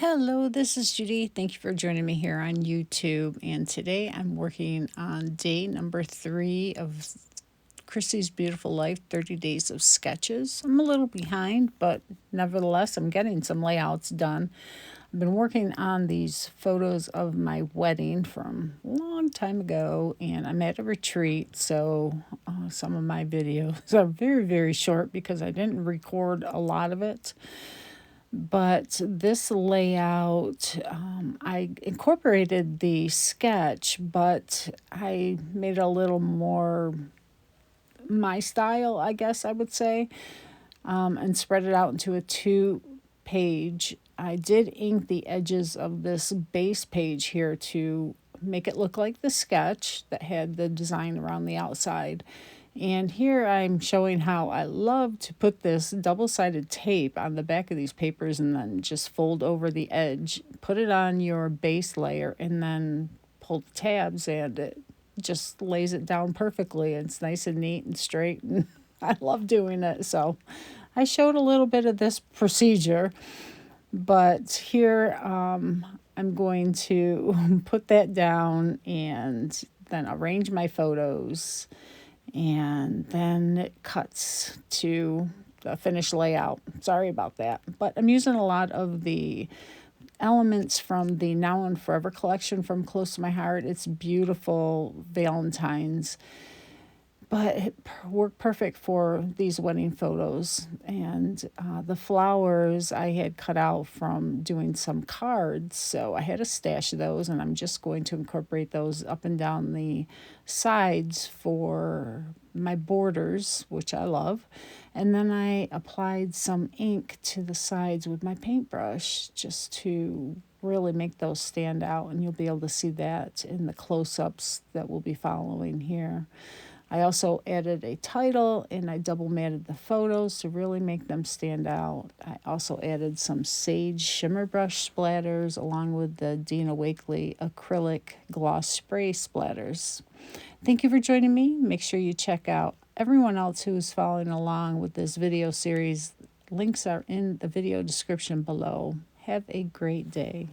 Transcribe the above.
Hello, this is Judy. Thank you for joining me here on YouTube. And today I'm working on day number 3 of Christy's Beautiful Life 30 Days of Sketches. I'm a little behind, but nevertheless, I'm getting some layouts done. I've been working on these photos of my wedding from a long time ago, and I'm at a retreat, so some of my videos are very, very short because I didn't record a lot of it. But this layout, I incorporated the sketch, but I made it a little more my style, I guess I would say, and spread it out into a 2-page. I did ink the edges of this base page here to make it look like the sketch that had the design around the outside. And here I'm showing how I love to put this double-sided tape on the back of these papers and then just fold over the edge, put it on your base layer, and then pull the tabs, and it just lays it down perfectly. It's nice and neat and straight, and I love doing it. So I showed a little bit of this procedure, but here I'm going to put that down and then arrange my photos. And then it cuts to the finished layout. Sorry about that. But I'm using a lot of the elements from the Now and Forever collection from Close to My Heart. It's beautiful Valentine's, but it worked perfect for these wedding photos. And the flowers I had cut out from doing some cards, so I had a stash of those, and I'm just going to incorporate those up and down the sides for my borders, which I love. And then I applied some ink to the sides with my paintbrush just to really make those stand out, and you'll be able to see that in the close-ups that we'll be following here. I also added a title, and I double matted the photos to really make them stand out. I also added some sage shimmer brush splatters along with the Dina Wakley acrylic gloss spray splatters. Thank you for joining me. Make sure you check out everyone else who's following along with this video series. Links are in the video description below. Have a great day.